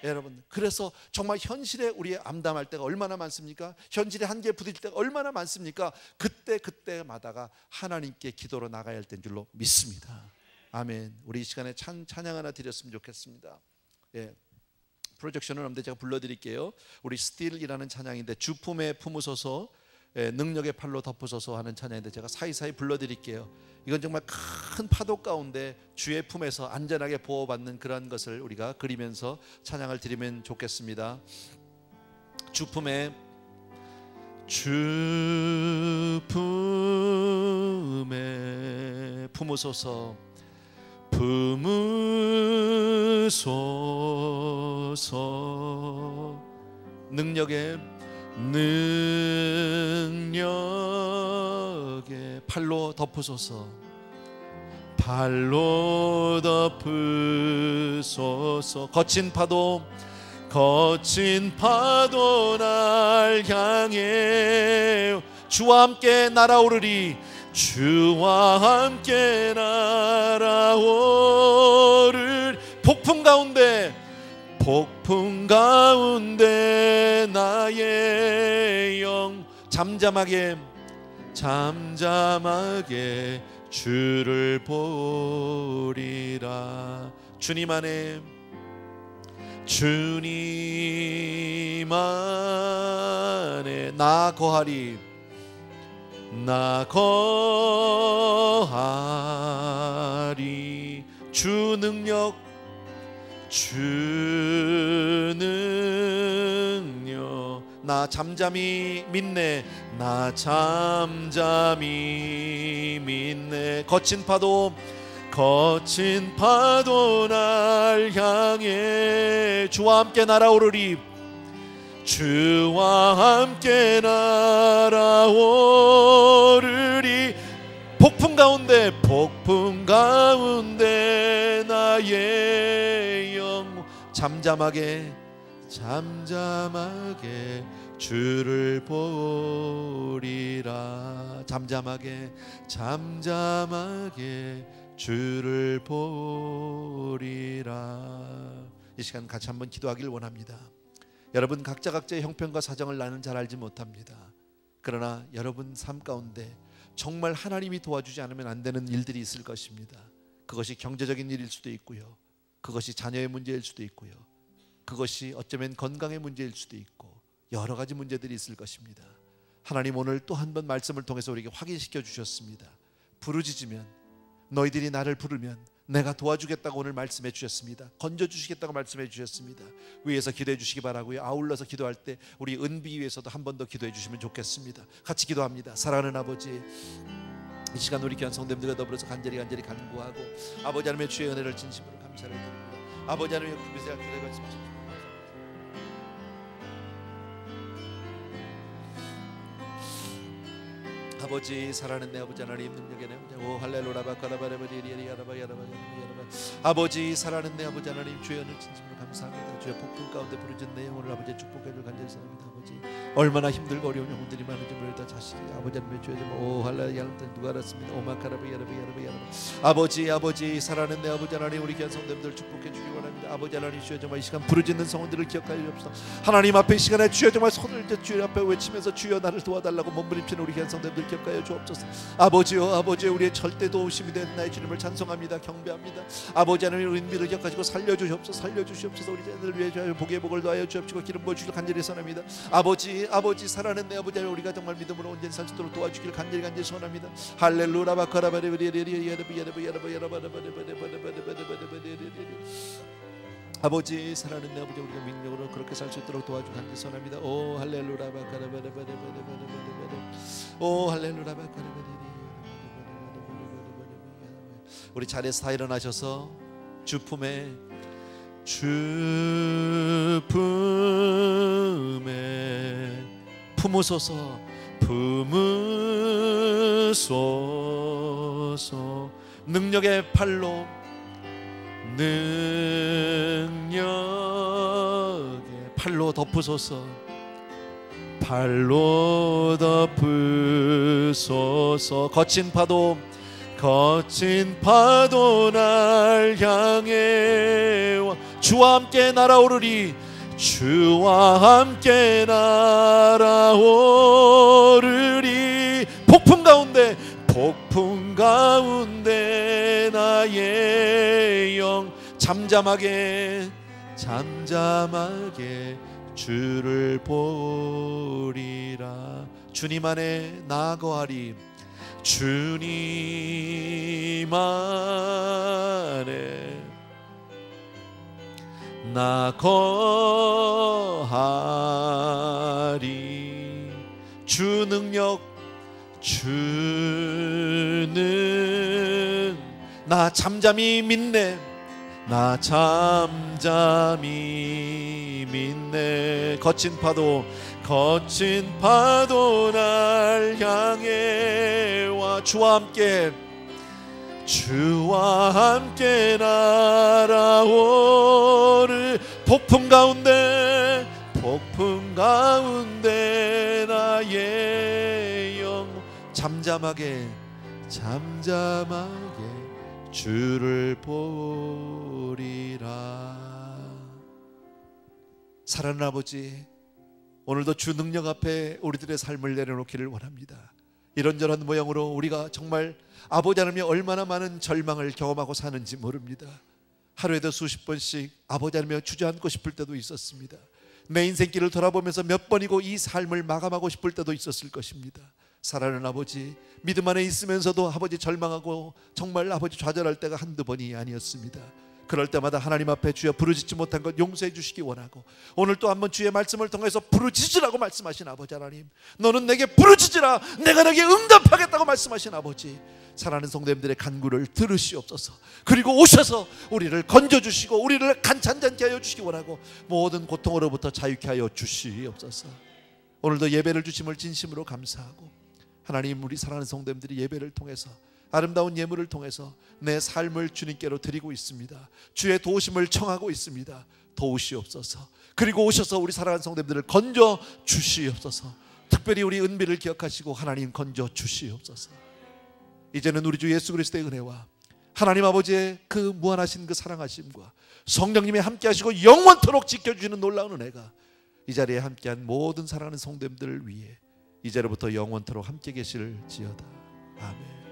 여러분, 그래서 정말 현실에 우리 암담할 때가 얼마나 많습니까? 현실의 한계에 부딪힐 때가 얼마나 많습니까? 그때마다가 하나님께 기도로 나가야 할 때인 줄로 믿습니다. 아멘. 우리 이 시간에 찬양 하나 드렸으면 좋겠습니다. 프로젝션은 없는데 제가 불러드릴게요. 우리 스틸이라는 찬양인데, 주품에 품으소서, 능력의 팔로 덮으소서 하는 찬양인데 제가 사이사이 불러드릴게요. 이건 정말 큰 파도 가운데 주의 품에서 안전하게 보호받는 그런 것을 우리가 그리면서 찬양을 드리면 좋겠습니다. 주품에 품으소서, 품으소서, 능력의 팔로 덮으소서, 팔로 덮으소서. 거친 파도 날 향해 주와 함께 날아오르리, 주와 함께 날아오를. 폭풍 가운데 나의 영 잠잠하게 주를 보리라. 주님 안에 나 거하리, 주 능력 나 잠잠히 믿네, 거친 파도 날 향해 주와 함께 날아오르리, 주와 함께 날아오르리. 폭풍 가운데 나의 영 잠잠하게 주를 보리라. 잠잠하게 주를 보리라. 이 시간 같이 한번 기도하길 원합니다. 여러분, 각자의 형편과 사정을 나는 잘 알지 못합니다. 그러나 여러분 삶 가운데 정말 하나님이 도와주지 않으면 안 되는 일들이 있을 것입니다. 그것이 경제적인 일일 수도 있고요, 그것이 자녀의 문제일 수도 있고요, 그것이 어쩌면 건강의 문제일 수도 있고 여러 가지 문제들이 있을 것입니다. 하나님 오늘 또 한 번 말씀을 통해서 우리에게 확인시켜 주셨습니다. 부르짖으면, 너희들이 나를 부르면 내가 도와주겠다고 오늘 말씀해 주셨습니다. 건져주시겠다고 말씀해 주셨습니다. 위에서 기도해 주시기 바라고요. 아울러서 기도할 때 우리 은비 위해서도 한 번 더 기도해 주시면 좋겠습니다. 같이 기도합니다. 사랑하는 아버지, 이 시간 우리 귀한 성도님들과 더불어서 간절히 간구하고 아버지 하나님의 주의 은혜를 진심으로 감사를 드립니다. 아버지 하나님의 구비세할 기도에 말씀하십시오. 아버지, 사랑하는 내 아버지 하나님, 능력의 내 아버지, 오 할렐루야 아버지, 사랑하는 내 아버지 하나님, 주의 은혜를 진심으로 감사합니다. 주의 폭풍 가운데 부르짖는 내 영혼을 아버지의 축복해 줄 간절히 사랑합니다. 아버지, 얼마나 힘들고 어려운 영혼들이 많은지 모르다 자식이 아버지 하나님의 주의 오 할렐루야 누가 알았습니다. 아버지, 사랑하는 내 아버지 하나님, 우리 귀한 성도님들 축복해 주기 원합니다. 아버지 하나님, 주여 정말 이 시간 부르짖는 성원들을 기억하여 주옵소서. 하나님 앞에 이 시간에 주여 정말 손을 주여 앞에 외치면서 주여 나를 도와달라고 몸부림치는 우리 귀한 성도님들 기억하여 주옵소서. 아버지여 우리의 절대 도우심이 된 나의 주님을 찬송합니다. 경배합니다. 아버지 하나님, 우리 은비를 기억하시고 살려주시옵소서. 우리 자녀들 위해 복의 복을 더하여 주옵시고 기름 부어주시길 간절히 선합니다. 아버지, 사랑하는 내 아버지 하나님, 우리가 정말 믿음으로 온전히 살 수 있도록 도와주길 간절히 선합니다. 할렐루야 아버지, 사랑하는 내 아버지, 우리가 민족으로 그렇게 살 수 있도록 도와주 간절히 선합니다. 오 할렐루야 오 할렐루야. 우리 자리에서 다 일어나셔서 주품에 품으소서. 능력의 팔로 덮으소서. 팔로 덮으소서. 거친 파도 날 향해 주와 함께 날아오르리. 주와 함께 날아오르리. 폭풍 가운데 나의 영 잠잠하게 주를 보리라. 주님 안에 나 거하리. 주님 안에 나 거하리. 주는 나 잠잠히 믿네. 거친 파도 날 향해 와. 주와 함께 날아오르. 폭풍 가운데 나의 영 잠잠하게 주를 보리라. 사랑하는 아버지, 오늘도 주 능력 앞에 우리들의 삶을 내려놓기를 원합니다. 이런저런 모양으로 우리가 정말 아버지 하나님이 얼마나 많은 절망을 경험하고 사는지 모릅니다. 하루에도 수십 번씩 아버지 하나님이 주저앉고 싶을 때도 있었습니다. 내 인생길을 돌아보면서 몇 번이고 이 삶을 마감하고 싶을 때도 있었을 것입니다. 사랑하는 아버지, 믿음 안에 있으면서도 아버지 절망하고 정말 아버지 좌절할 때가 한두 번이 아니었습니다. 그럴 때마다 하나님 앞에 주여 부르짖지 못한 것 용서해 주시기 원하고, 오늘 또 한번 주의 말씀을 통해서 부르짖으라고 말씀하신 아버지 하나님, 너는 내게 부르짖으라 내가 너에게 응답하겠다고 말씀하신 아버지, 사랑하는 성도님들의 간구를 들으시옵소서. 그리고 오셔서 우리를 건져주시고 우리를 간찬잔케 하여 주시기 원하고 모든 고통으로부터 자유케 하여 주시옵소서. 오늘도 예배를 주심을 진심으로 감사하고, 하나님, 우리 사랑하는 성도님들이 예배를 통해서 아름다운 예물을 통해서 내 삶을 주님께로 드리고 있습니다. 주의 도우심을 청하고 있습니다. 도우시옵소서. 그리고 오셔서 우리 사랑하는 성도님들을 건져 주시옵소서. 특별히 우리 은비를 기억하시고 하나님 건져 주시옵소서. 이제는 우리 주 예수 그리스도의 은혜와 하나님 아버지의 그 무한하신 그 사랑하심과 성령님의 함께 하시고 영원토록 지켜주시는 놀라운 은혜가 이 자리에 함께한 모든 사랑하는 성도님들을 위해 이제로부터 영원토록 함께 계실지어다. 아멘.